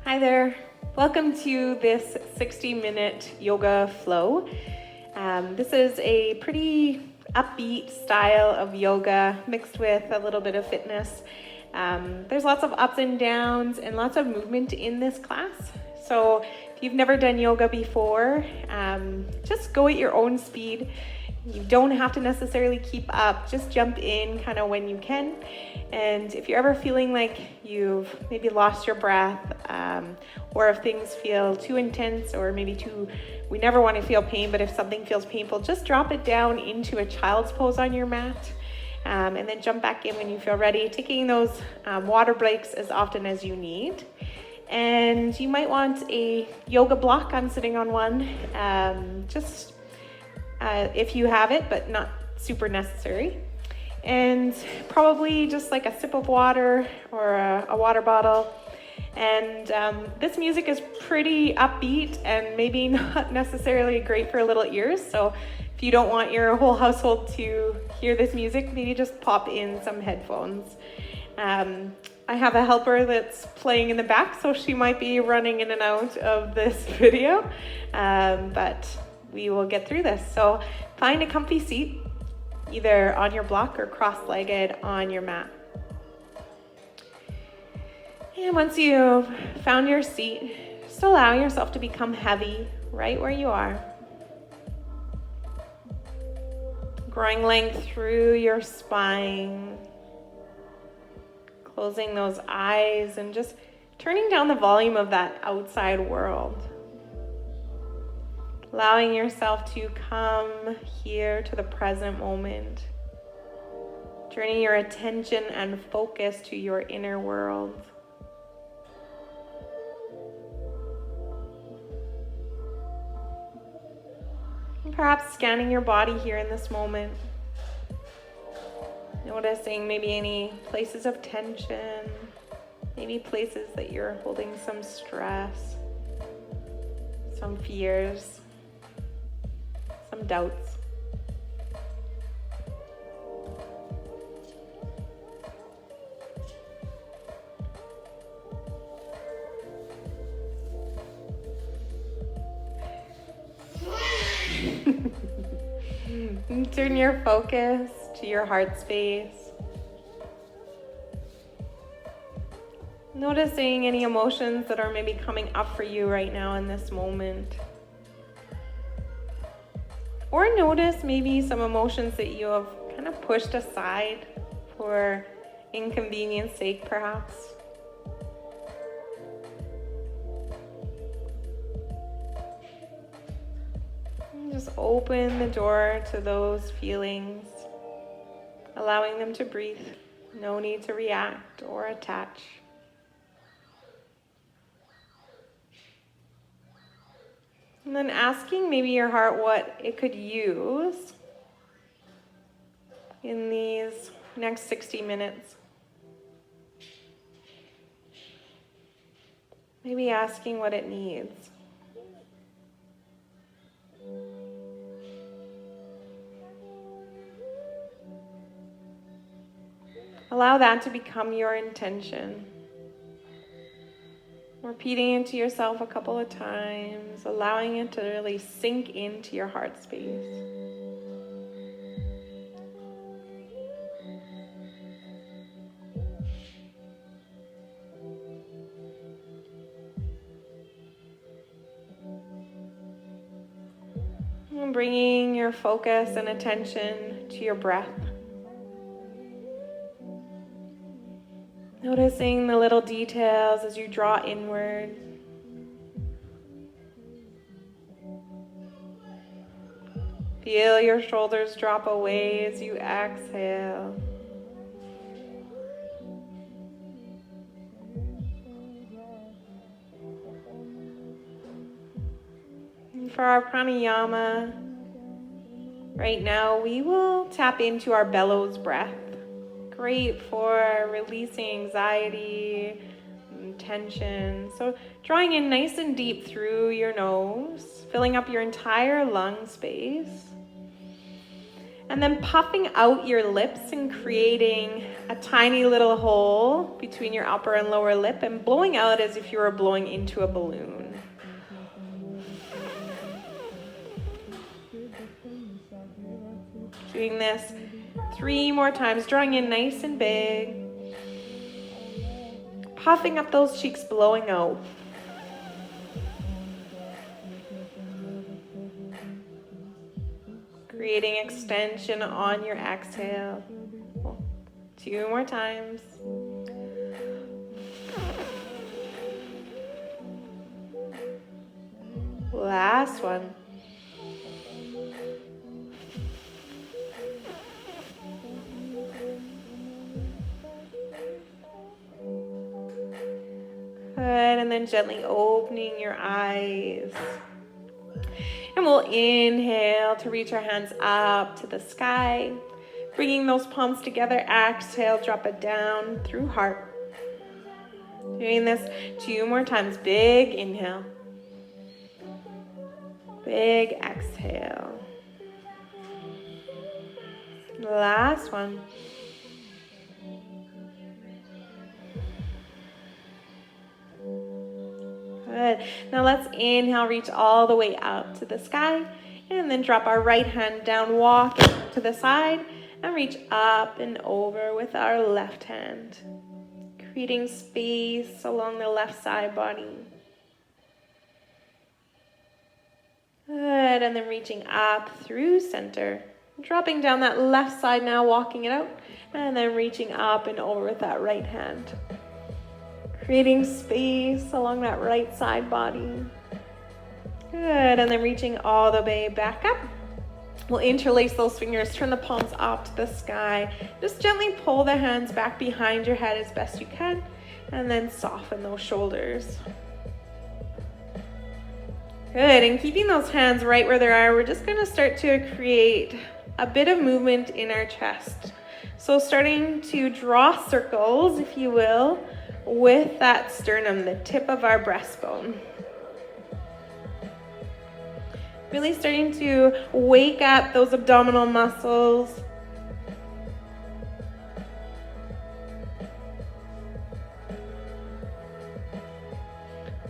Hi there. Welcome to this 60-minute yoga flow. This is a pretty upbeat style of yoga mixed with a little bit of fitness. There's lots of ups and downs and lots of movement in this class. So if you've never done yoga before, just go at your own speed. You don't have to necessarily keep up, just jump in kind of when you can. And if you're ever feeling like you've maybe lost your breath, or if things feel too intense or maybe we never want to feel pain, but if something feels painful, just drop it down into a child's pose on your mat, and then jump back in when you feel ready, taking those water breaks as often as you need. And you might want a yoga block. I'm sitting on one, if you have it, but not super necessary. And probably just like a sip of water or a water bottle. And this music is pretty upbeat and maybe not necessarily great for little ears. So if you don't want your whole household to hear this music, maybe just pop in some headphones. I have a helper that's playing in the back, so she might be running in and out of this video, but we will get through this. So find a comfy seat, either on your block or cross-legged on your mat. And once you've found your seat, just allow yourself to become heavy right where you are. Growing length through your spine. Closing those eyes and just turning down the volume of that outside world. Allowing yourself to come here to the present moment. Turning your attention and focus to your inner world. And perhaps scanning your body here in this moment. Noticing maybe any places of tension, maybe places that you're holding some stress, some fears, some doubts. And turn your focus to your heart space. Noticing any emotions that are maybe coming up for you right now in this moment. Or notice maybe some emotions that you have kind of pushed aside for inconvenience sake, perhaps. And just open the door to those feelings, allowing them to breathe. No need to react or attach. And then asking maybe your heart what it could use in these next 60 minutes. Maybe asking what it needs. Allow that to become your intention. Repeating it to yourself a couple of times, allowing it to really sink into your heart space. And bringing your focus and attention to your breath. Noticing the little details as you draw inward. Feel your shoulders drop away as you exhale. And for our pranayama, right now we will tap into our bellows breath. Great for releasing anxiety and tension. So drawing in nice and deep through your nose, filling up your entire lung space. And then puffing out your lips and creating a tiny little hole between your upper and lower lip and blowing out as if you were blowing into a balloon. Doing this 3 more times, drawing in nice and big. Puffing up those cheeks, blowing out. Creating extension on your exhale. 2 more times. Last one. Good, and then gently opening your eyes. And we'll inhale to reach our hands up to the sky. Bringing those palms together, exhale, drop it down through heart. Doing this 2 more times. Big inhale. Big exhale. Last one. Good. Now let's inhale, reach all the way up to the sky, and then drop our right hand down, walk to the side, and reach up and over with our left hand, creating space along the left side body. Good, and then reaching up through center, dropping down that left side now, walking it out, and then reaching up and over with that right hand. Creating space along that right side body. Good, and then reaching all the way back up. We'll interlace those fingers, turn the palms up to the sky. Just gently pull the hands back behind your head as best you can, and then soften those shoulders. Good, and keeping those hands right where they are, we're just gonna start to create a bit of movement in our chest. So starting to draw circles, if you will, with that sternum, the tip of our breastbone. Really starting to wake up those abdominal muscles.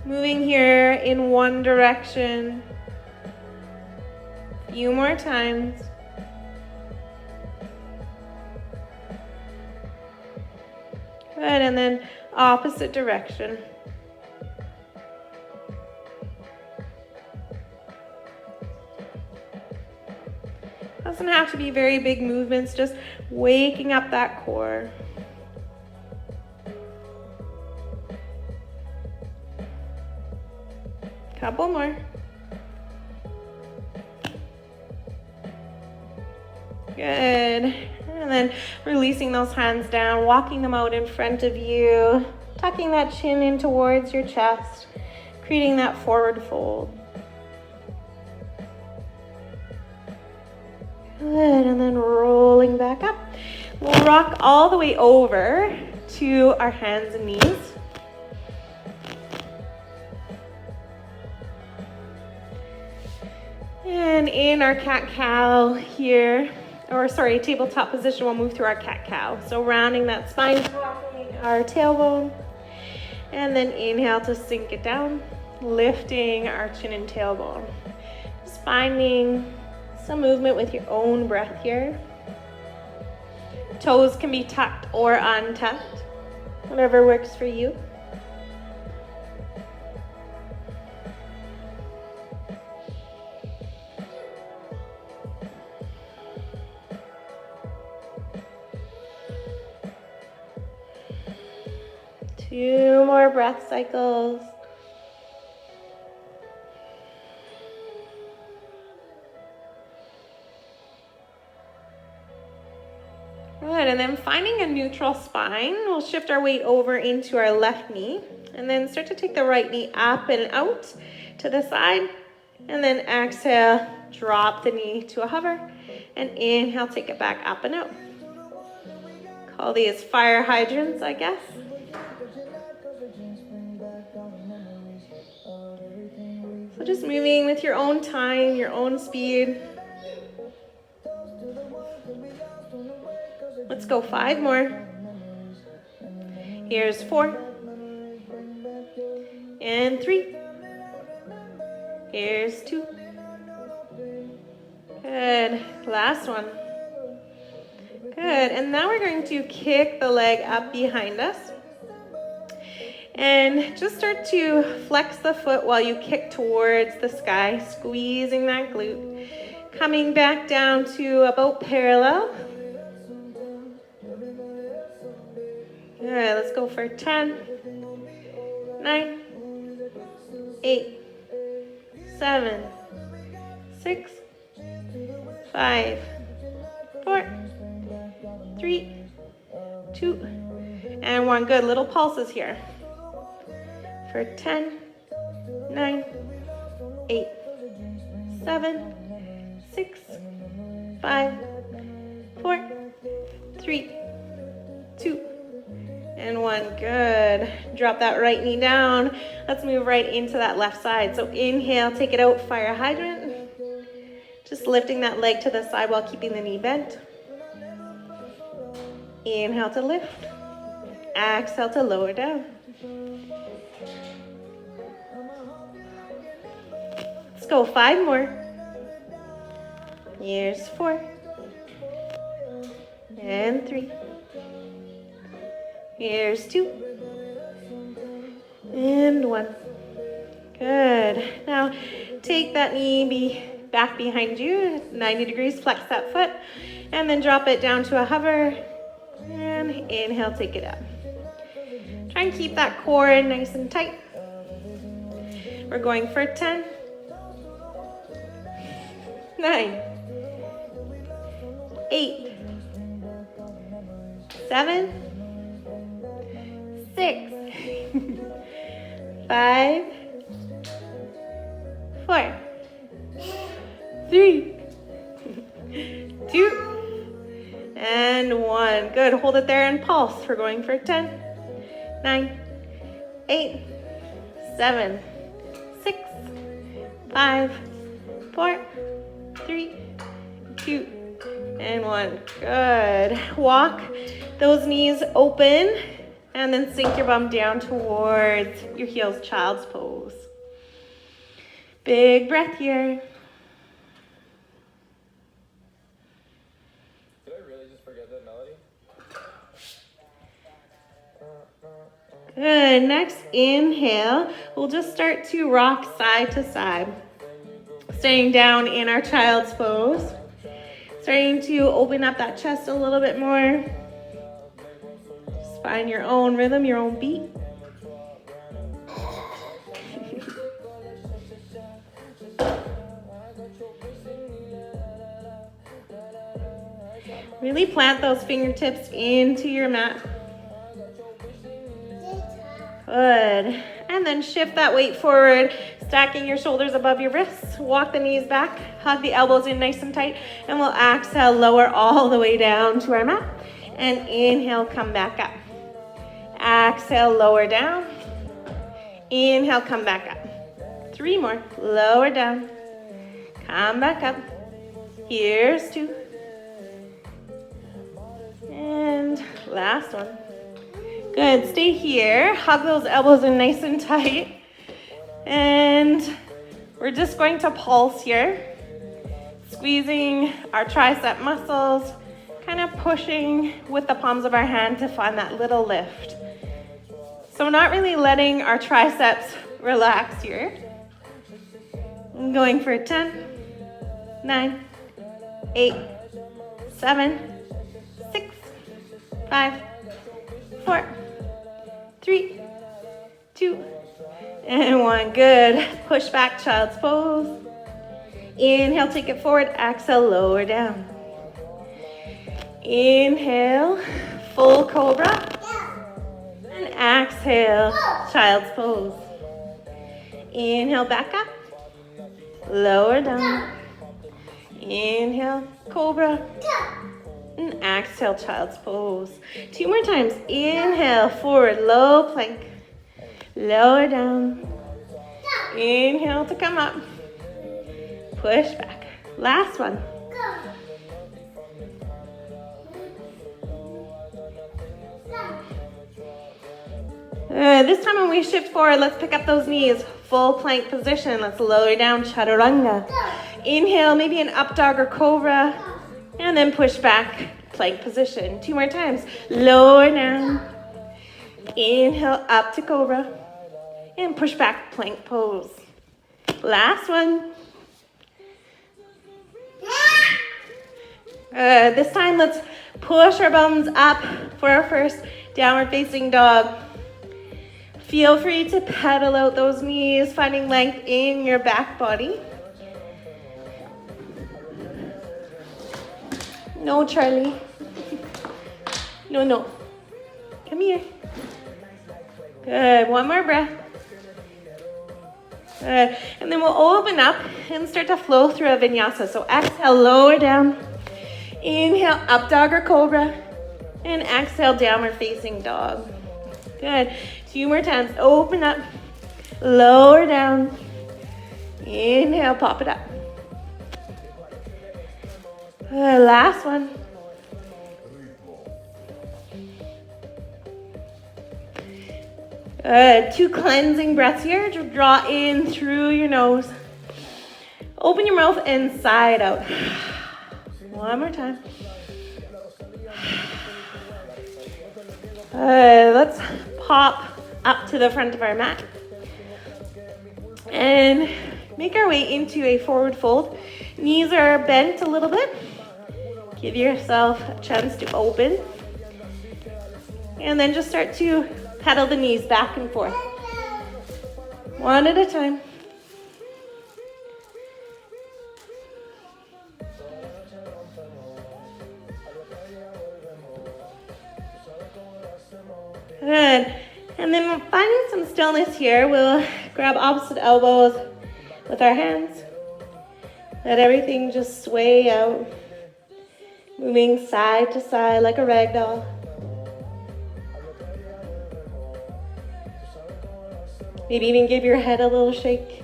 Moving here in one direction. A few more times. Good, and then opposite direction. Doesn't have to be very big movements, just waking up that core. Couple more. Good. And then releasing those hands down, walking them out in front of you, tucking that chin in towards your chest, creating that forward fold. Good, and then rolling back up. We'll rock all the way over to our hands and knees. And in our cat-cow here, tabletop position, we'll move through our cat-cow. So rounding that spine, rocking our tailbone, and then inhale to sink it down, lifting our chin and tailbone. Just finding some movement with your own breath here. Toes can be tucked or untucked, whatever works for you. Two more breath cycles. Good, and then finding a neutral spine, we'll shift our weight over into our left knee, and then start to take the right knee up and out to the side, and then exhale, drop the knee to a hover, and inhale, take it back up and out. Call these fire hydrants, I guess. So just moving with your own time, your own speed. go 5 more. Here's 4. And 3. Here's 2. Good. Last one. Good. And now we're going to kick the leg up behind us. And just start to flex the foot while you kick towards the sky, squeezing that glute. Coming back down to about parallel. All right, let's go for 10, 9, 8, 7, 6, 5, 4, 3, 2, and 1. Good. Little pulses here. For 10, 9, 8, 7, 6, 5, 4, 3, 2, and 1. Good. Drop that right knee down. Let's move right into that left side. So inhale, take it out, fire hydrant. Just lifting that leg to the side while keeping the knee bent. Inhale to lift. Exhale to lower down. Let's go 5 more. Here's 4. And 3. Here's 2. And 1. Good. Now take that knee back behind you, 90 degrees, flex that foot, and then drop it down to a hover. And inhale, take it up. Try and keep that core nice and tight. We're going for 10, 9, 8, 7, 6, 5, 4, 3, 2, and 1. Good. Hold it there and pulse. We're going for 10, 9, 8, 7, 6, 5, 4, 3, 2, and 1. Good. Walk those knees open and then sink your bum down towards your heels, child's pose. Big breath here. Did I really just forget that melody? Good. Next inhale, we'll just start to rock side to side. Staying down in our child's pose. Starting to open up that chest a little bit more. Just find your own rhythm, your own beat. Really plant those fingertips into your mat. Good. And then shift that weight forward, stacking your shoulders above your wrists. Walk the knees back, hug the elbows in nice and tight, and we'll exhale, lower all the way down to our mat. And inhale, come back up. Exhale, lower down. Inhale, come back up. 3 more. Lower down. Come back up. Here's 2. And last one. Good. Stay here. Hug those elbows in nice and tight. And we're just going to pulse here. Squeezing our tricep muscles. Kind of pushing with the palms of our hand to find that little lift. So not really letting our triceps relax here. I'm going for 10, 9, 8, 7, 6, 5, 4, 3, 2, and 1. Good. Push back, child's pose. Inhale, take it forward. Exhale, lower down. Inhale, full cobra. And exhale, child's pose. Inhale, back up. Lower down. Inhale, cobra. And exhale, child's pose. 2 more times. Inhale, forward, low plank. Lower down. Inhale to come up. Push back. Last one. This time when we shift forward, let's pick up those knees. Full plank position. Let's lower down, chaturanga. Inhale, maybe an up dog or cobra. And then push back, plank position. 2 more times. Lower down. Inhale, up to cobra. And push back, plank pose. Last one. This time, let's push our bums up for our first downward facing dog. Feel free to pedal out those knees, finding length in your back body. No, Charlie. No. Come here. Good. One more breath. Good. And then we'll open up and start to flow through a vinyasa. So exhale, lower down. Inhale, up dog or cobra. And exhale, downward facing dog. Good. 2 more times. Open up. Lower down. Inhale, pop it up. Last one. Good. 2 cleansing breaths here. Draw in through your nose. Open your mouth and sigh it out. One more time. Let's pop up to the front of our mat and make our way into a forward fold. Knees are bent a little bit. Give yourself a chance to open. And then just start to pedal the knees back and forth. One at a time. Good. And then finding some stillness here, we'll grab opposite elbows with our hands. Let everything just sway out, moving side to side like a rag doll. Maybe even give your head a little shake.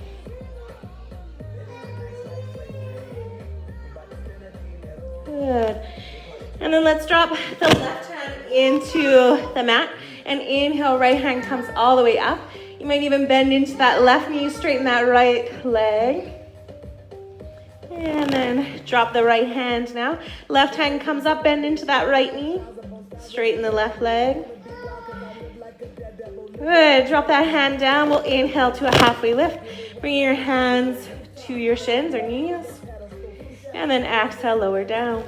Good. And then let's drop the left hand into the mat. And inhale, right hand comes all the way up. You might even bend into that left knee, straighten that right leg. And then drop the right hand now. Left hand comes up, bend into that right knee. Straighten the left leg. Good, drop that hand down. We'll inhale to a halfway lift. Bring your hands to your shins or knees. And then exhale, lower down.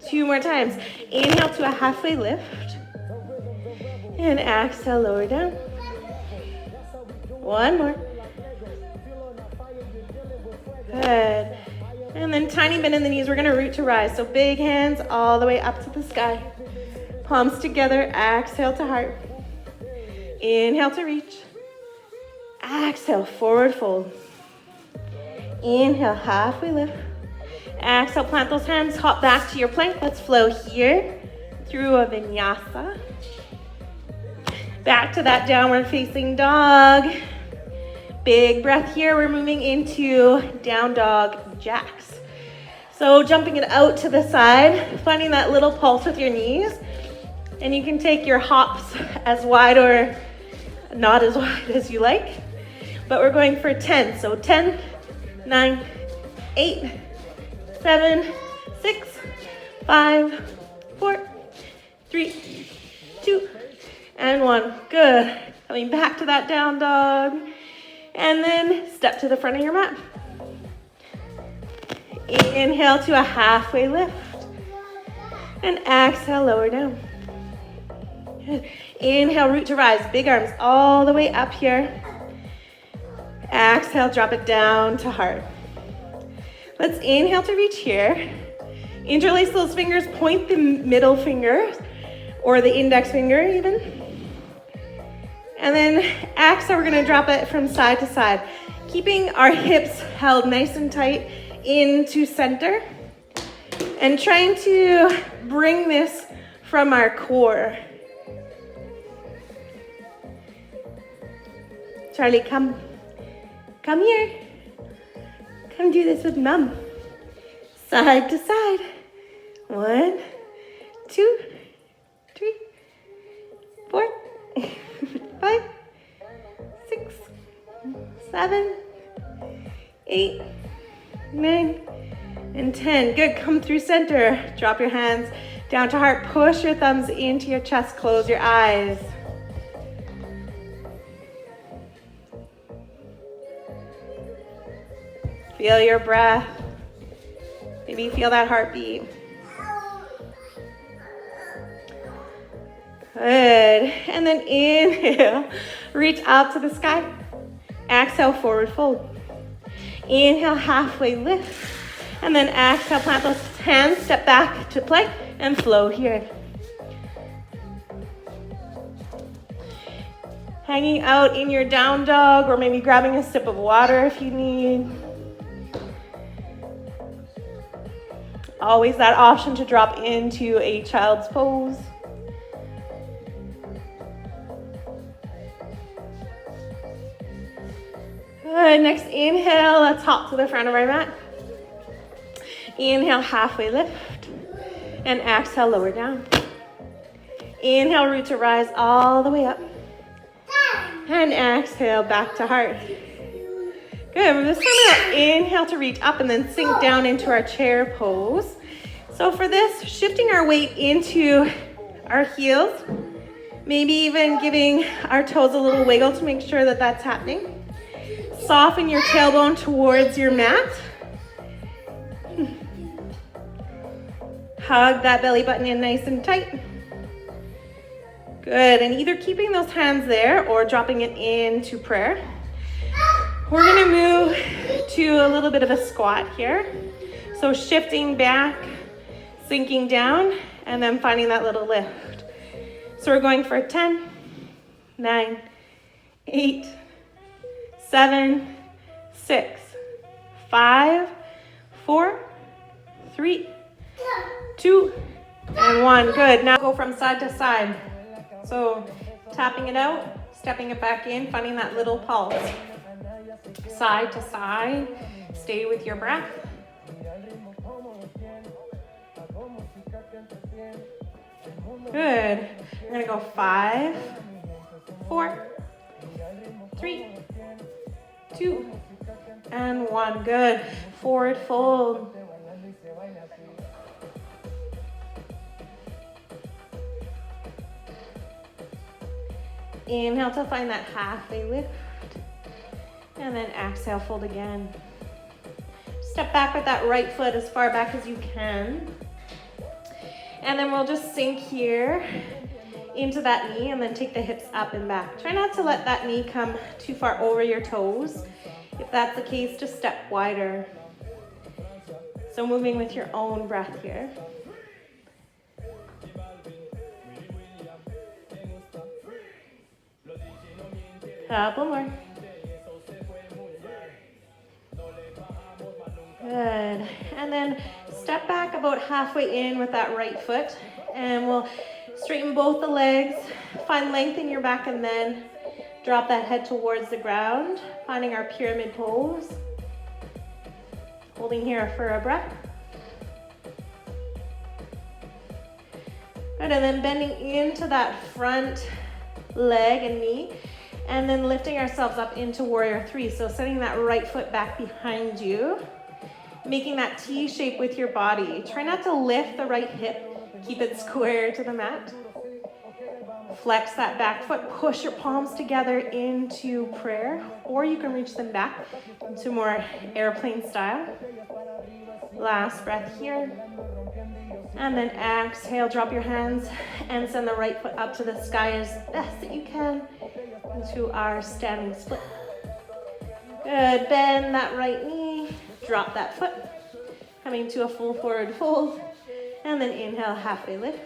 2 more times. Inhale to a halfway lift. And exhale, lower down. 1 more. Good. And then tiny bend in the knees. We're going to root to rise. So big hands all the way up to the sky. Palms together. Exhale to heart. Inhale to reach. Exhale, forward fold. Inhale, halfway lift. Exhale, plant those hands. Hop back to your plank. Let's flow here through a vinyasa. Back to that downward facing dog. Big breath here. We're moving into down dog jacks. So jumping it out to the side, finding that little pulse with your knees. And you can take your hops as wide or not as wide as you like. But we're going for 10. So 10, 9, 8, 7, 6, 5, 4, 3, 2, and 1. Good. Coming back to that down dog. And then step to the front of your mat. Inhale to a halfway lift. And exhale, lower down. Good. Inhale, root to rise. Big arms all the way up here. Exhale, drop it down to heart. Let's inhale to reach here. Interlace those fingers, point the middle finger or the index finger even. And then exhale, we're gonna drop it from side to side, keeping our hips held nice and tight into center and trying to bring this from our core. Charlie, come here. Come do this with mom. Side to side. 1, 2, 3, 4, 5, 7, 8, 9, and 10. Good. Come through center. Drop your hands down to heart. Push your thumbs into your chest. Close your eyes. Feel your breath. Maybe feel that heartbeat. Good. And then inhale. Reach out to the sky. Exhale, forward fold. Inhale, halfway lift. And then exhale, plant those hands, step back to plank, and flow here. Hanging out in your down dog, or maybe grabbing a sip of water if you need. Always that option to drop into a child's pose. Good. Next inhale, let's hop to the front of our mat. Inhale, halfway lift. And exhale, lower down. Inhale, root to rise all the way up. And exhale, back to heart. Good. This time we'll inhale to reach up and then sink down into our chair pose. So for this, shifting our weight into our heels, maybe even giving our toes a little wiggle to make sure that that's happening. Soften your tailbone towards your mat. Hug that belly button in nice and tight. Good, and either keeping those hands there or dropping it into prayer. We're gonna move to a little bit of a squat here. So shifting back, sinking down, and then finding that little lift. So we're going for 10, 9, 8, 7, 6, 5, 4, 3, 2, and 1. Good. Now go from side to side. So tapping it out, stepping it back in, finding that little pulse. Side to side. Stay with your breath. Good. We're going to go 5, 4, 3, 2, and 1. Good. Forward fold. Inhale to find that halfway lift. And then exhale, fold again. Step back with that right foot as far back as you can. And then we'll just sink here into that knee and then take the hips up and back. Try not to let that knee come too far over your toes. If that's the case, just step wider. So moving with your own breath here. Couple more. Good. And then step back about halfway in with that right foot. And we'll straighten both the legs. Find length in your back and then drop that head towards the ground. Finding our pyramid pose. Holding here for a breath. Good. And then bending into that front leg and knee. And then lifting ourselves up into warrior 3. So setting that right foot back behind you. Making that T shape with your body. Try not to lift the right hip. Keep it square to the mat. Flex that back foot. Push your palms together into prayer. Or you can reach them back to more airplane style. Last breath here. And then exhale. Drop your hands and send the right foot up to the sky as best that you can. Into our standing split. Good. Bend that right knee. Drop that foot. Coming to a full forward fold. And then inhale, halfway lift.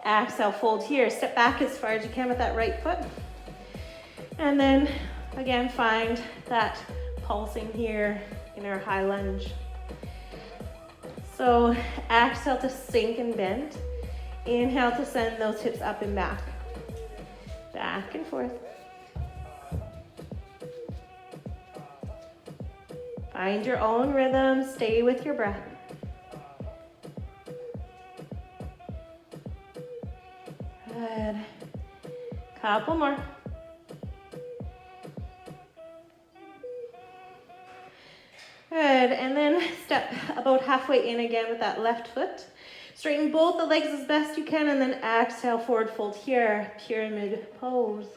Exhale, fold here. Step back as far as you can with that right foot. And then, again, find that pulsing here in our high lunge. So exhale to sink and bend. Inhale to send those hips up and back. Back and forth. Find your own rhythm. Stay with your breath. Good. Couple more. Good, and then step about halfway in again with that left foot. Straighten both the legs as best you can, and then exhale, forward fold here, pyramid pose.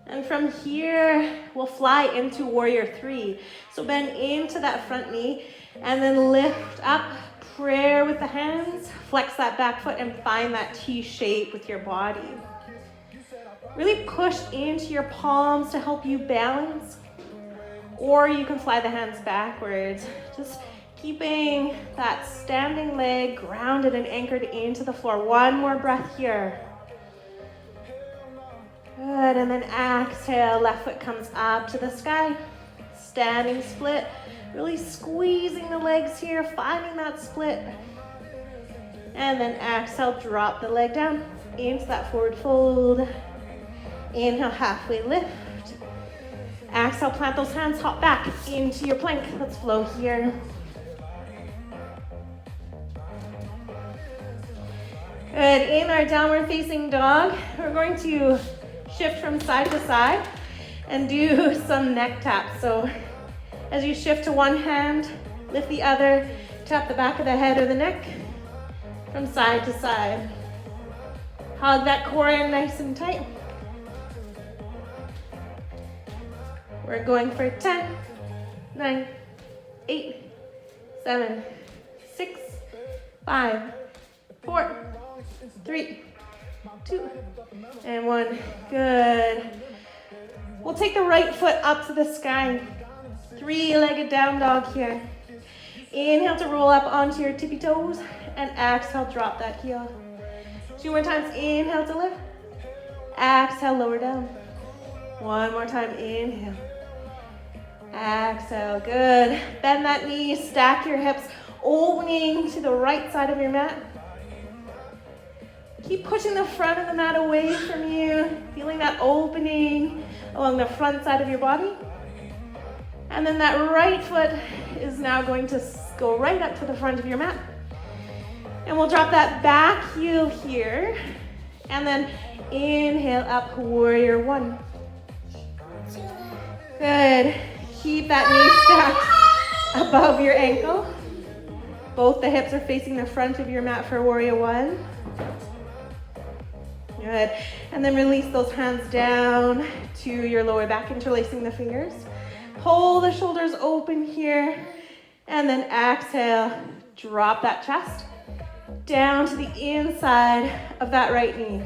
And from here, we'll fly into warrior three. So bend into that front knee, and then lift up, prayer with the hands, flex that back foot, and find that T shape with your body. Really push into your palms to help you balance, or you can fly the hands backwards, just keeping that standing leg grounded and anchored into the floor. One more breath here. Good, and then exhale, left foot comes up to the sky, standing split, really squeezing the legs here, finding that split, and then exhale, drop the leg down into that forward fold. Inhale, halfway lift. Exhale, plant those hands, hop back into your plank. Let's flow here. Good, in our downward facing dog, we're going to shift from side to side and do some neck taps. So as you shift to one hand, lift the other, tap the back of the head or the neck from side to side. Hug that core in nice and tight. We're going for 10, 9, 8, 7, 6, 5, 4, 3, 2, and 1. Good. We'll take the right foot up to the sky. Three-legged down dog here. Inhale to roll up onto your tippy toes, and exhale, drop that heel. 2 more times. Inhale to lift. Exhale, lower down. 1 more time. Inhale. Exhale, good. Bend that knee, stack your hips, opening to the right side of your mat. Keep pushing the front of the mat away from you, feeling that opening along the front side of your body. And then that right foot is now going to go right up to the front of your mat. And we'll drop that back heel here. And then inhale up, warrior one. Good. Keep that knee stacked above your ankle. Both the hips are facing the front of your mat for warrior one. Good. And then release those hands down to your lower back, interlacing the fingers. Pull the shoulders open here. And then exhale, drop that chest down to the inside of that right knee.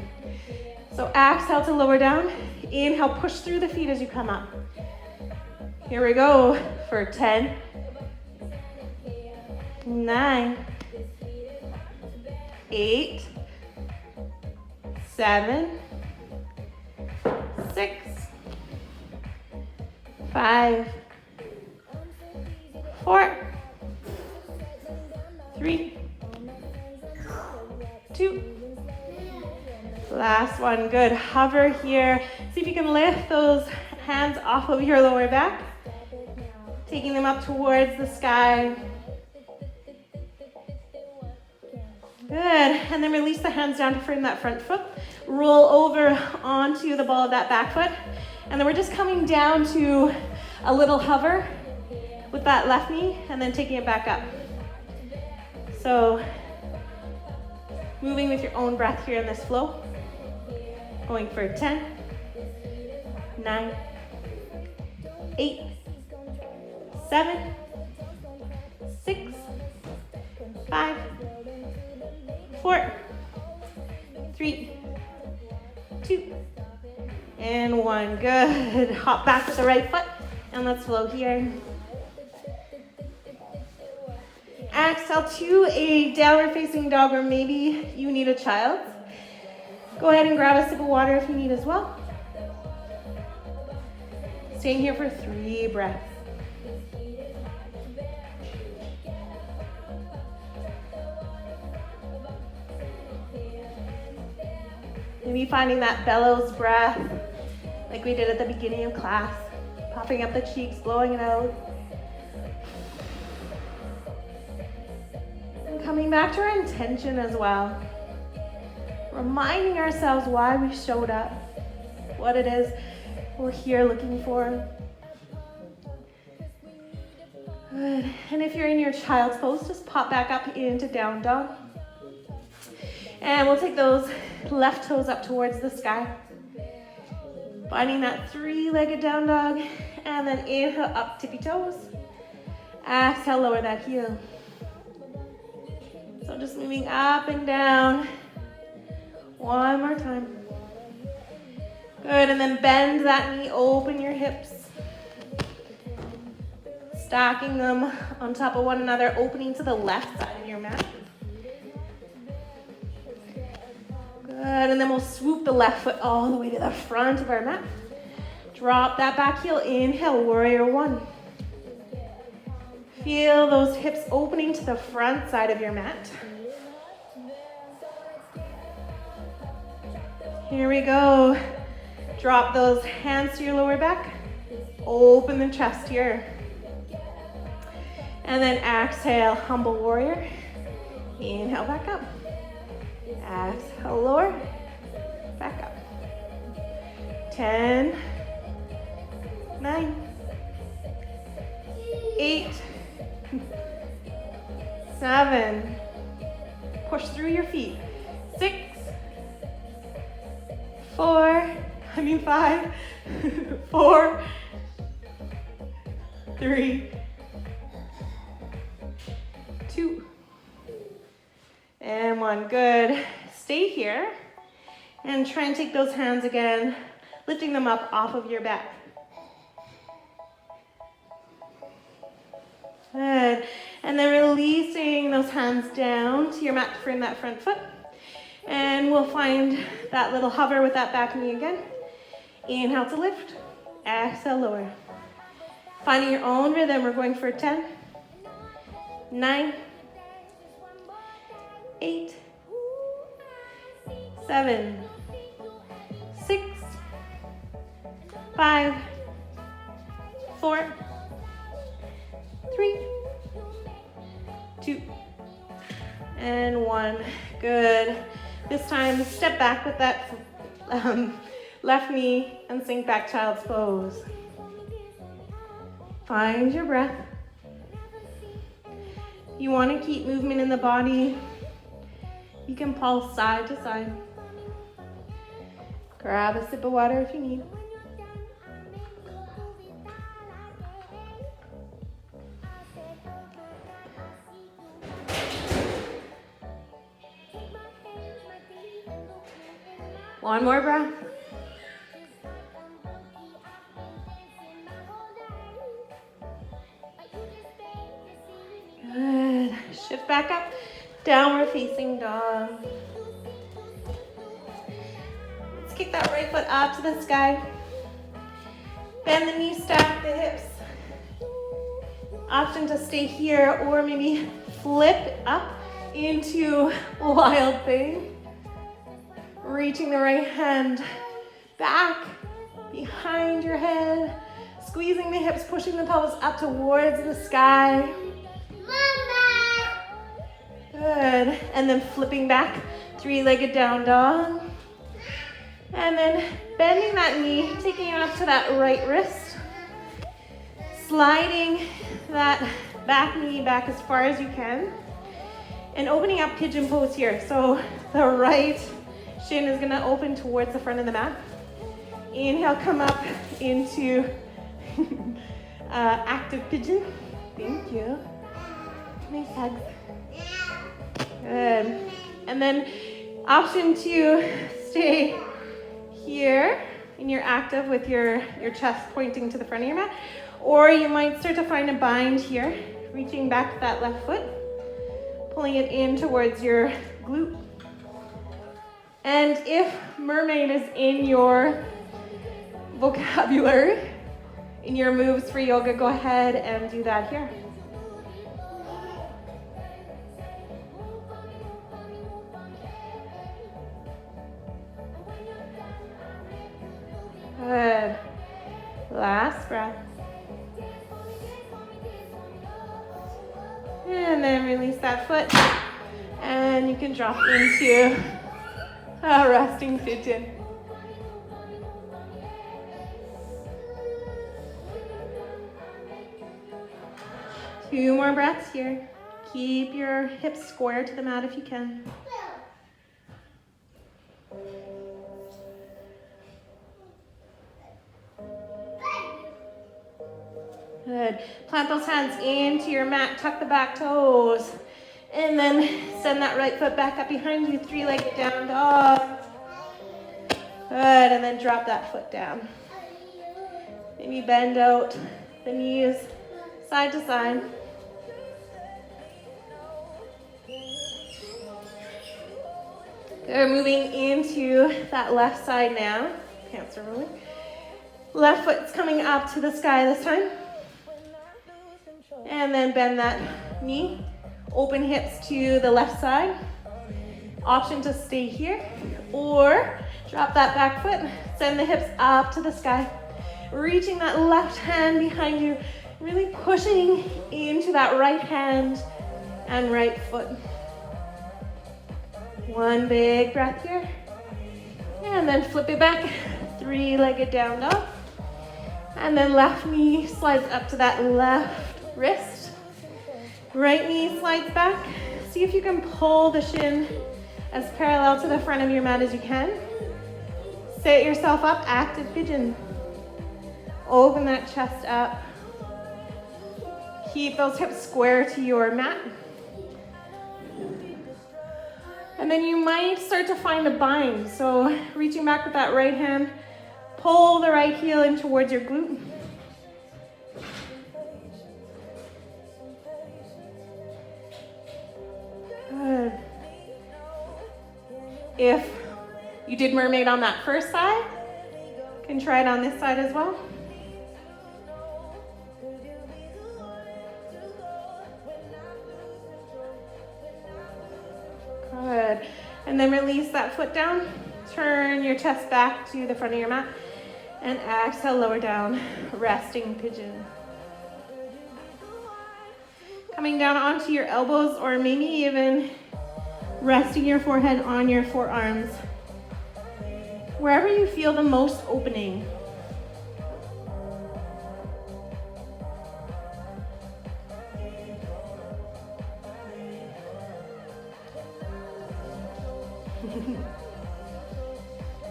So exhale to lower down. Inhale, push through the feet as you come up. Here we go for 10, 9, 8, 7, 6, 5, 4, 3, 2. Last one. Good. Hover here. See if you can lift those hands off of your lower back, taking them up towards the sky. Good. And then release the hands down to frame that front foot. Roll over onto the ball of that back foot. And then we're just coming down to a little hover with that left knee and then taking it back up. So moving with your own breath here in this flow. Going for 10, 9, 8, 7, 6, 5, 4, 3, 2, and 1. Good. Hop back with the right foot, and let's flow here. Exhale to a downward facing dog, or maybe you need a child. Go ahead and grab a sip of water if you need as well. Staying here for 3 breaths. Maybe finding that bellows breath like we did at the beginning of class. Popping up the cheeks, blowing it out. And coming back to our intention as well. Reminding ourselves why we showed up, what it is we're here looking for. Good. And if you're in your child's pose, just pop back up into down dog. And we'll take those left toes up towards the sky. Finding that three-legged down dog. And then inhale up, tippy toes. Exhale, lower that heel. So just moving up and down. One more time. Good, and then bend that knee, open your hips. Stacking them on top of one another, opening to the left side of your mat. Good, and then we'll swoop the left foot all the way to the front of our mat. Drop that back heel, inhale, warrior one. Feel those hips opening to the front side of your mat. Here we go. Drop those hands to your lower back. Open the chest here. And then exhale, humble warrior. Inhale, back up. Exhale, lower. Back up. 10, 9, 8, 7. Push through your feet. 6, 5, 4, 3, 2, and 1. Good. Stay here and try and take those hands again, lifting them up off of your back. Good. And then releasing those hands down to your mat to frame that front foot. And we'll find that little hover with that back knee again. Inhale to lift. Exhale, lower. Finding your own rhythm, we're going for 10, 9, 8, 7, 6, 5, 4, 3, 2, and 1. Good. This time, step back with that left knee and sink back, child's pose. Find your breath. You want to keep movement in the body. You can pulse side to side. Grab a sip of water if you need. One more breath. Good. Shift back up. Downward facing dog. Let's kick that right foot up to the sky. Bend the knees, stack the hips. Option to stay here or maybe flip up into wild thing. Reaching the right hand back behind your head. Squeezing the hips, pushing the pelvis up towards the sky. Good. And then flipping back, three-legged down dog. And then bending that knee, taking it up to that right wrist. Sliding that back knee back as far as you can. And opening up pigeon pose here. So the right shin is gonna open towards the front of the mat. Inhale, come up into active pigeon. Thank you. Nice hugs. Good. And then option to stay here in your active with your chest pointing to the front of your mat. Or you might start to find a bind here, reaching back that left foot, pulling it in towards your glute. And if mermaid is in your vocabulary, in your moves for yoga, go ahead and do that here. Good. Last breath. And then release that foot. And you can drop into a resting pigeon. 2 more breaths here. Keep your hips square to the mat if you can. Good. Plant those hands into your mat, tuck the back toes, and then send that right foot back up behind you, 3-legged down dog. Good, and then drop that foot down. Maybe bend out the knees side to side. Good, moving into that left side now. Pants are rolling. Left foot's coming up to the sky this time. And then bend that knee. Open hips to the left side. Option to stay here or drop that back foot. Send the hips up to the sky. Reaching that left hand behind you. Really pushing into that right hand and right foot. 1 big breath here. And then flip it back. 3-legged down dog. And then left knee slides up to that left wrist. Right knee slides back. See if you can pull the shin as parallel to the front of your mat as you can. Set yourself up, active pigeon. Open that chest up. Keep those hips square to your mat. And then you might start to find a bind. So reaching back with that right hand, pull the right heel in towards your glute. Good. If you did mermaid on that first side, you can try it on this side as well. Good. And then release that foot down. Turn your chest back to the front of your mat. And exhale, lower down, resting pigeon. Coming down onto your elbows or maybe even resting your forehead on your forearms. Wherever you feel the most opening.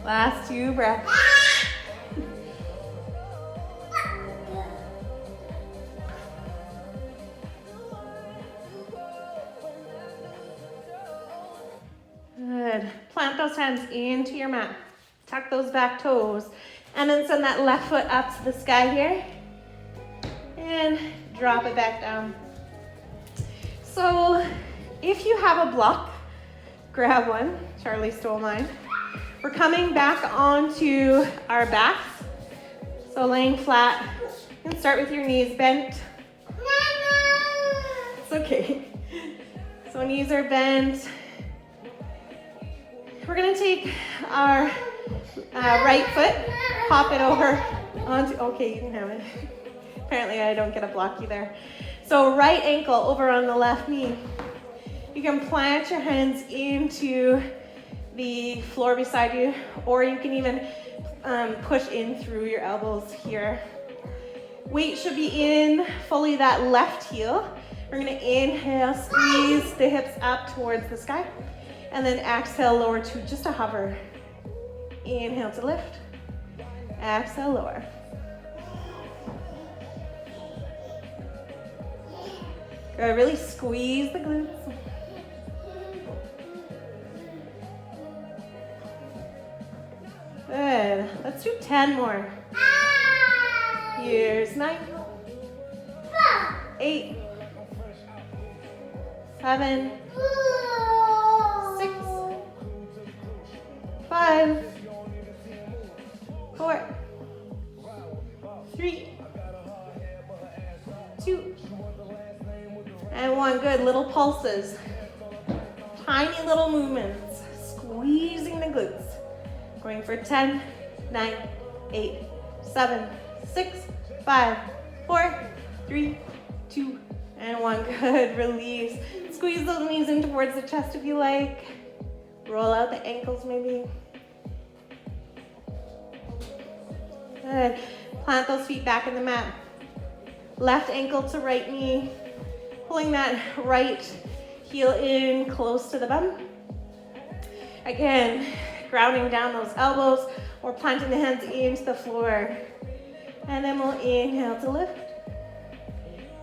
Last 2 breaths. Good. Plant those hands into your mat. Tuck those back toes. And then send that left foot up to the sky here. And drop it back down. So if you have a block, grab one. Charlie stole mine. We're coming back onto our backs. So laying flat. You can start with your knees bent. It's okay. So knees are bent. We're gonna take our right foot, pop it over onto, okay, you can have it. Apparently I don't get a block either. So right ankle over on the left knee. You can plant your hands into the floor beside you, or you can even push in through your elbows here. Weight should be in fully that left heel. We're gonna inhale, squeeze the hips up towards the sky, and then exhale, lower to just a hover. Inhale to lift, exhale, lower. Good, really squeeze the glutes. Good, let's do 10 more. Here's 9, 8, 7, 6, 5, 4, 3, 2, and 1. Good, little pulses. Tiny little movements, squeezing the glutes. Going for 10, 9, 8, 7, 6, 5, 4, 3, 2, and 1. Good, release. Squeeze those knees in towards the chest if you like. Roll out the ankles maybe. Good. Plant those feet back in the mat. Left ankle to right knee. Pulling that right heel in close to the bum. Again, grounding down those elbows or planting the hands into the floor. And then we'll inhale to lift.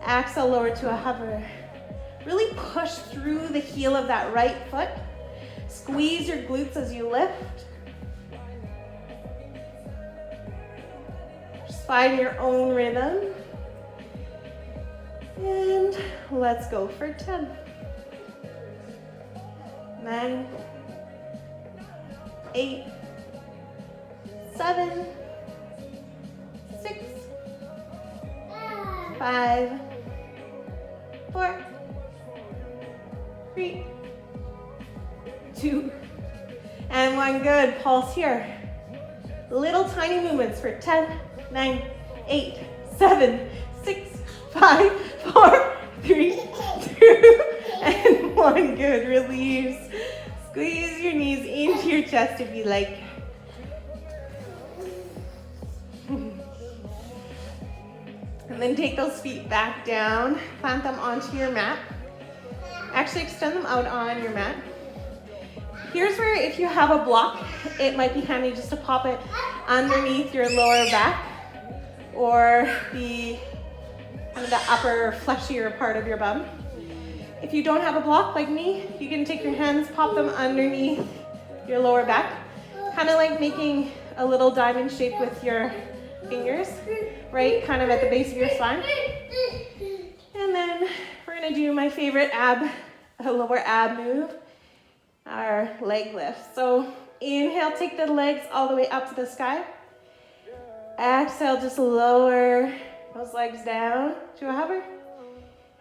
Exhale, lower to a hover. Really push through the heel of that right foot. Squeeze your glutes as you lift. Just find your own rhythm. And let's go for 10. 9, 8, 7, 6, 5, 4, 3, 2, and 1. Good. Pulse here. Little tiny movements for 10, 9, 8, 7, 6, 5, 4, 3, 2, and 1. Good. Release. Squeeze your knees into your chest if you like. And then take those feet back down. Plant them onto your mat. Actually, extend them out on your mat. Here's where, if you have a block, it might be handy just to pop it underneath your lower back or the kind of the upper fleshier part of your bum. If you don't have a block like me, you can take your hands, pop them underneath your lower back, kind of like making a little diamond shape with your fingers, right, kind of at the base of your spine. And then we're gonna do my favorite lower ab move, our leg lift. So inhale, take the legs all the way up to the sky. Exhale, just lower those legs down to a hover.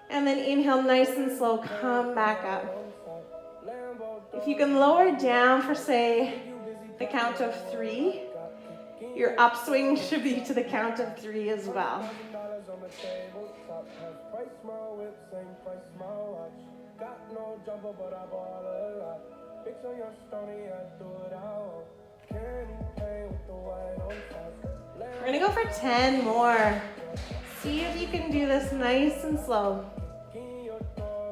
And then inhale, nice and slow, come back up. If you can lower down for, say, the count of 3, your upswing should be to the count of 3 as well. We're gonna go for 10 more. See if you can do this nice and slow.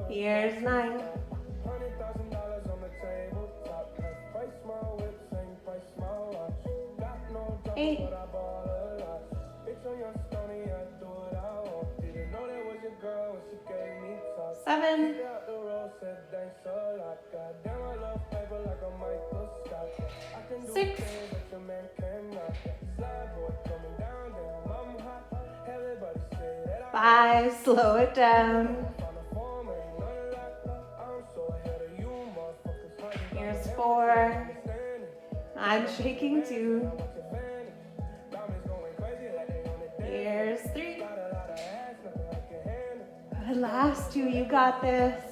Here's 9. 8. 7. 6. 5. Slow it down. Here's 4. I'm shaking too. Here's 3. Good. Last 2. You got this.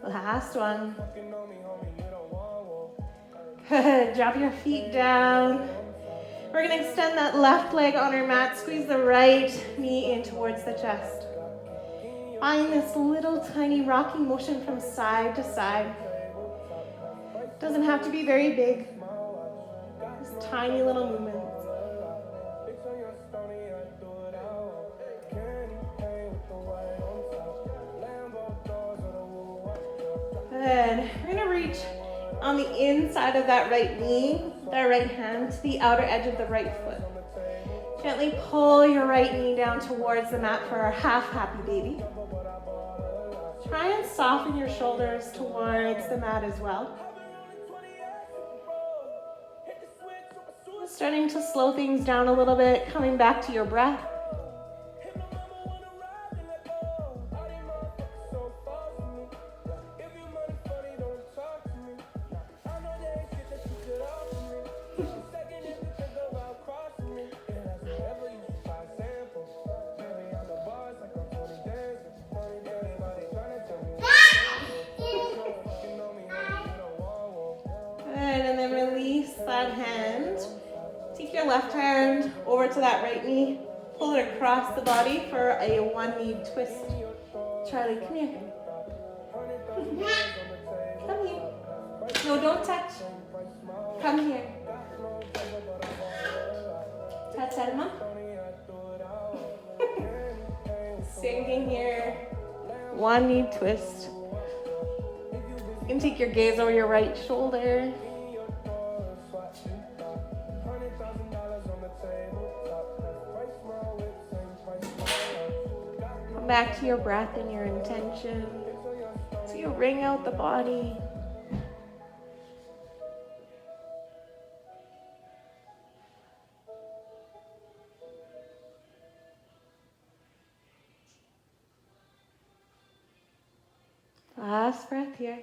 Last one. Good. Drop your feet down. We're going to extend that left leg on our mat. Squeeze the right knee in towards the chest. Find this little tiny rocking motion from side to side. Doesn't have to be very big. Just tiny little movements. Good. We're going to reach on the inside of that right knee, that right hand to the outer edge of the right foot. Gently pull your right knee down towards the mat for our half happy baby. Try and soften your shoulders towards the mat as well. Starting to slow things down a little bit, coming back to your breath. Left hand over to that right knee. Pull it across the body for a one-knee twist. Charlie, come here. Come here. No, don't touch. Come here. Touch Elma. One knee twist. You can take your gaze over your right shoulder. Come back to your breath and your intention. So you wring out the body. Last breath here.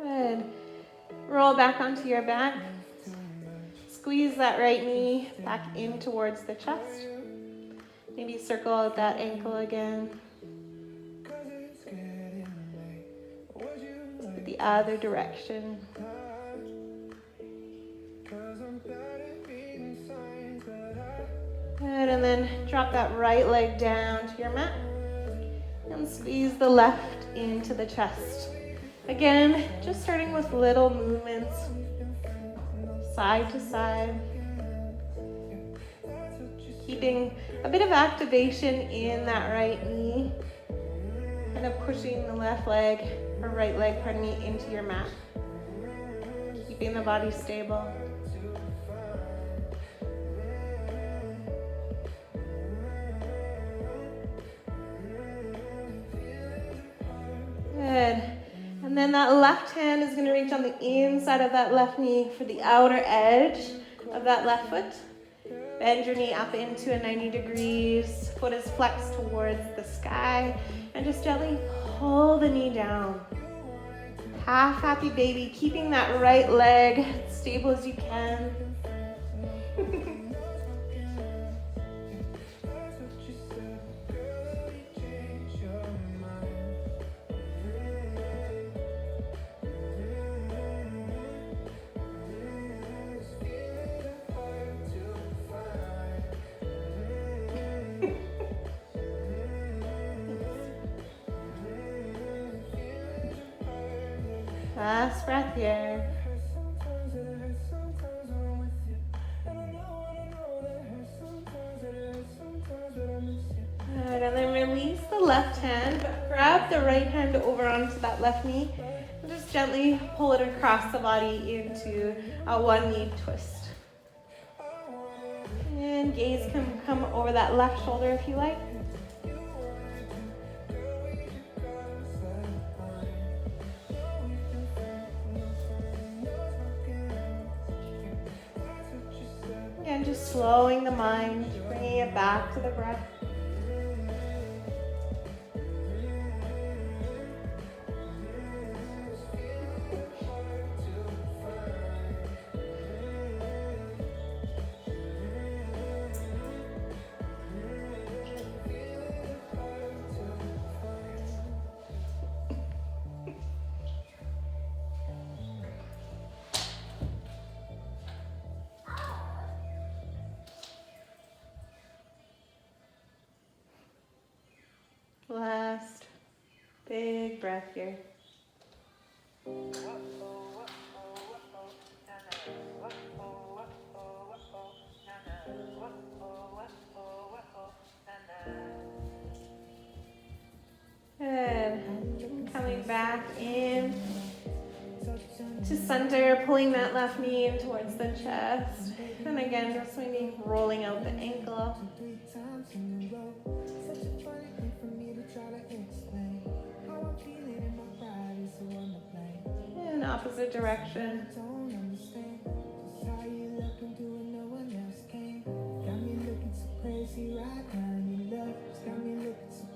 Good. Roll back onto your back. Squeeze that right knee back in towards the chest. Maybe circle out that ankle again. The other direction. Good, and then drop that right leg down to your mat. And squeeze the left into the chest. Again, just starting with little movements, side to side. Keeping a bit of activation in that right knee. Kind of pushing the left leg, or right leg, pardon me, into your mat. Keeping the body stable. Good. And then that left hand is going to reach on the inside of that left knee for the outer edge of that left foot. Bend your knee up into a 90 degrees. Foot is flexed towards the sky. And just gently pull the knee down. Half happy baby, keeping that right leg as stable as you can. Last breath here. Good, and then release the left hand, but grab the right hand over onto that left knee and just gently pull it across the body into a one knee twist. And gaze can come over that left shoulder if you like. And just slowing the mind, bringing it back to the breath. Last big breath here. Good. Coming back in to center, pulling that left knee in towards the chest. And again, just maybe rolling out the ankle. In opposite direction.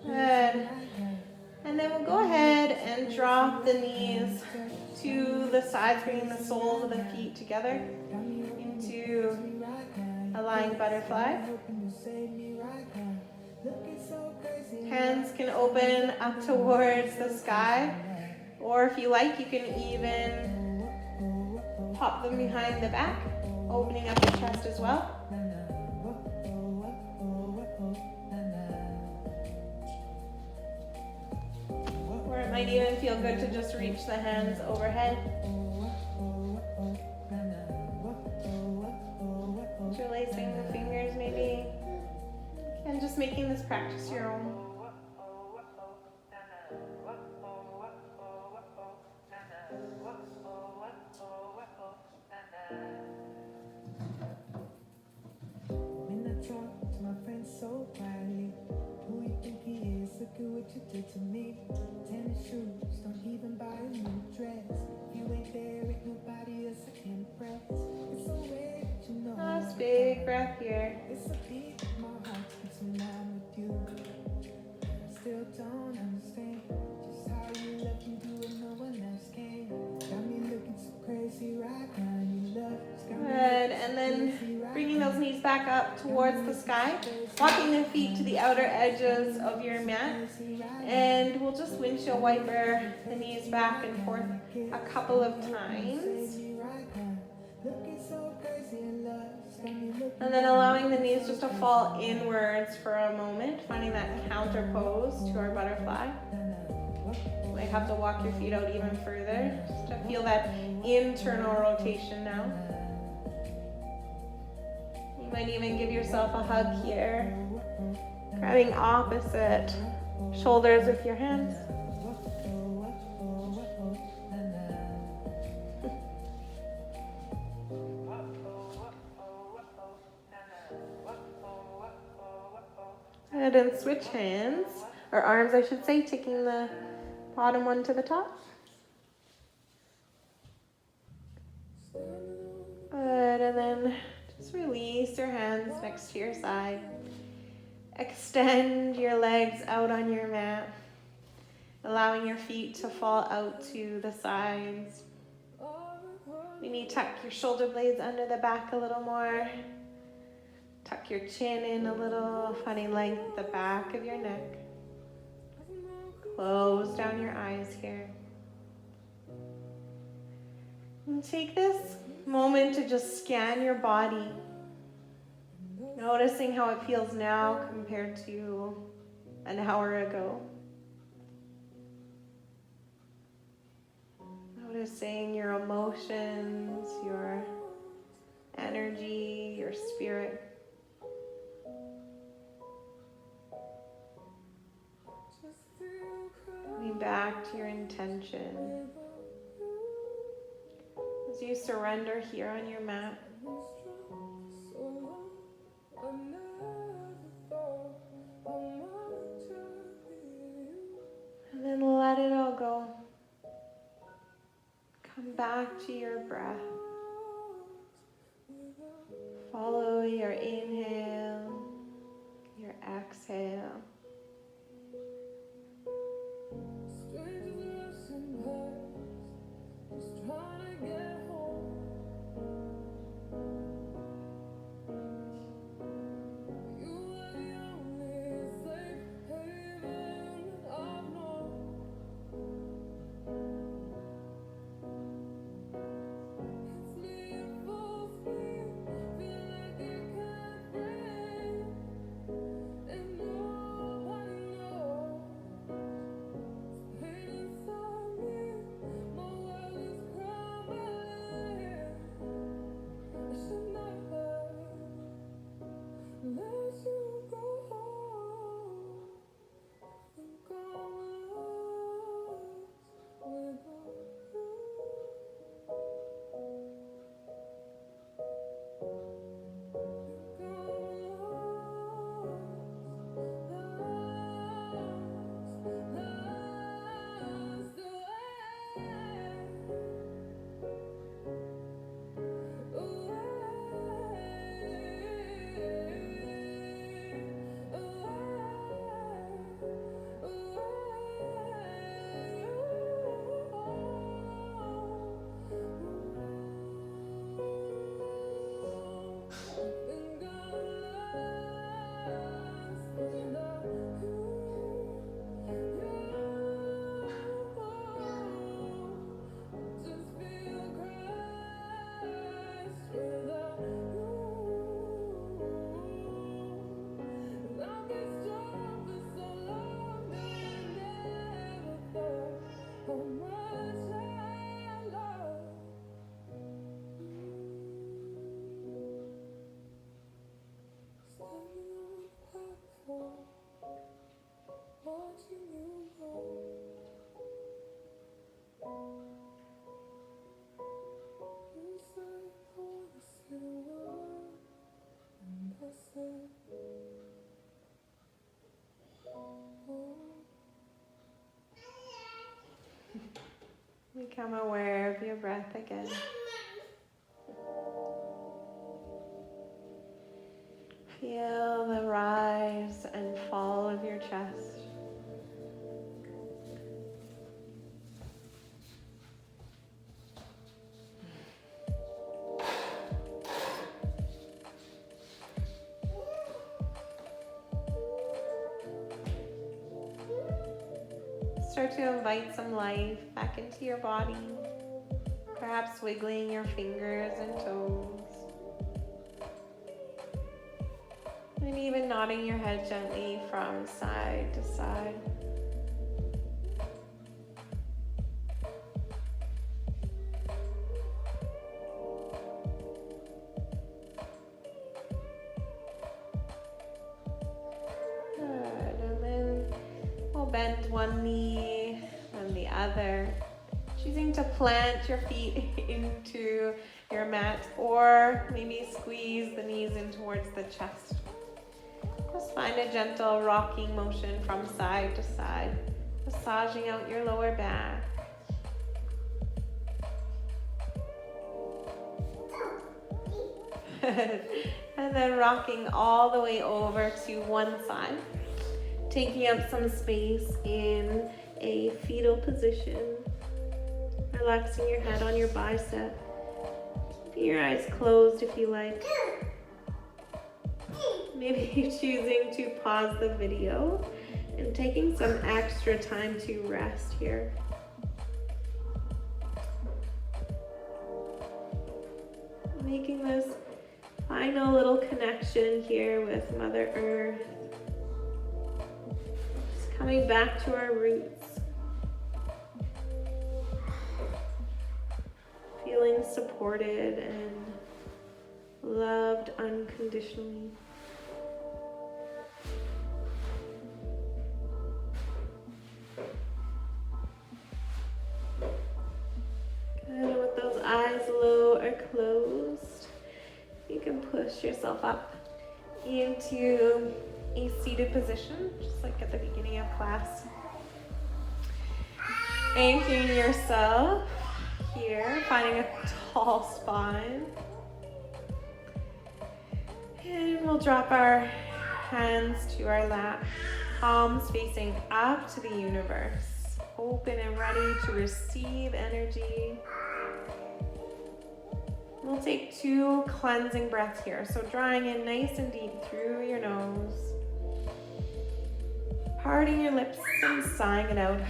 Good. And then we'll go ahead and drop the knees to the sides, bringing the soles of the feet together into a lying butterfly. Hands can open up towards the sky, or if you like, you can even pop them behind the back, opening up the chest as well. Or it might even feel good to just reach the hands overhead. making this practice your own. When I talk to my friends so quietly, who you think he is? Look at what you did to me. Tennis shoes, don't even buy a new dress. You ain't there, ain't nobody else I can impress. It's a way that you know. Last big breath here. It's a beat in my heart keeps when I'm with you. I still don't understand just how you love me, do what no one else can. Got me looking so crazy right now. You love. Good, and then bringing those knees back up towards the sky, walking the feet to the outer edges of your mat, and we'll just windshield wiper the knees back and forth a couple of times. And then allowing the knees just to fall inwards for a moment, finding that counter pose to our butterfly. You might have to walk your feet out even further just to feel that internal rotation now. You might even give yourself a hug here, grabbing opposite shoulders with your hands. And then switch hands, or arms I should say, taking the bottom one to the top. Good, and then just release your hands next to your side. Extend your legs out on your mat, allowing your feet to fall out to the sides. Maybe tuck your shoulder blades under the back a little more. Tuck your chin in a little, finding length at the back of your neck. Close down your eyes here. And take this moment to just scan your body, noticing how it feels now compared to an hour ago. Noticing your emotions, your energy, your spirit. Coming back to your intention. As you surrender here on your mat. And then let it all go. Come back to your breath. Follow your inhale, your exhale. Become aware of your breath again. Feel the rise and fall of your chest. Start to invite some life back into your body, perhaps wiggling your fingers and toes, and even nodding your head gently from side to side. Good, and then we'll bend one knee and the other, choosing to plant your feet into your mat or maybe squeeze the knees in towards the chest. Just find a gentle rocking motion from side to side, massaging out your lower back. And then rocking all the way over to one side, taking up some space in a fetal position, relaxing your head on your bicep. Keep your eyes closed if you like. Maybe choosing to pause the video and taking some extra time to rest here. Making this final little connection here with Mother Earth. Just coming back to our roots. Feeling supported and loved unconditionally. Good, with those eyes low or closed, you can push yourself up into a seated position, just like at the beginning of class. Anchoring yourself here, finding a tall spine. And we'll drop our hands to our lap, palms facing up to the universe, open and ready to receive energy. We'll take 2 cleansing breaths here. So drawing in nice and deep through your nose, parting your lips and sighing it out.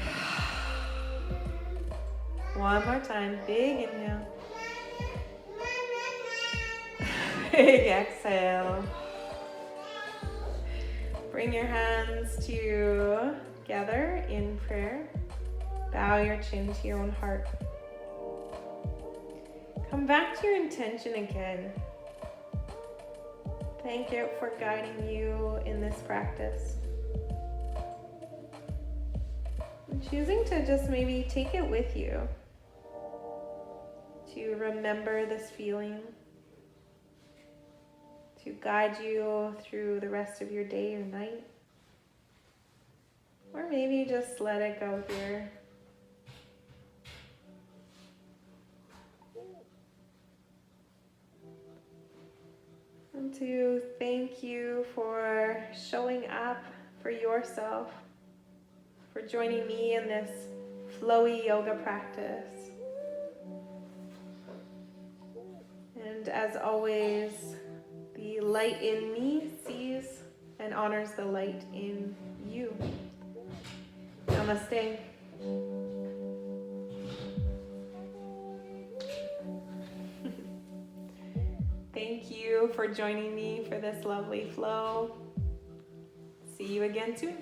One more time, big inhale. Big exhale. Bring your hands together in prayer. Bow your chin to your own heart. Come back to your intention again. Thank it for guiding you in this practice. And choosing to just maybe take it with you, to remember this feeling, to guide you through the rest of your day or night. Or maybe just let it go here. And to thank you for showing up for yourself, for joining me in this flowy yoga practice. And as always, the light in me sees and honors the light in you. Namaste. Thank you for joining me for this lovely flow. See you again soon.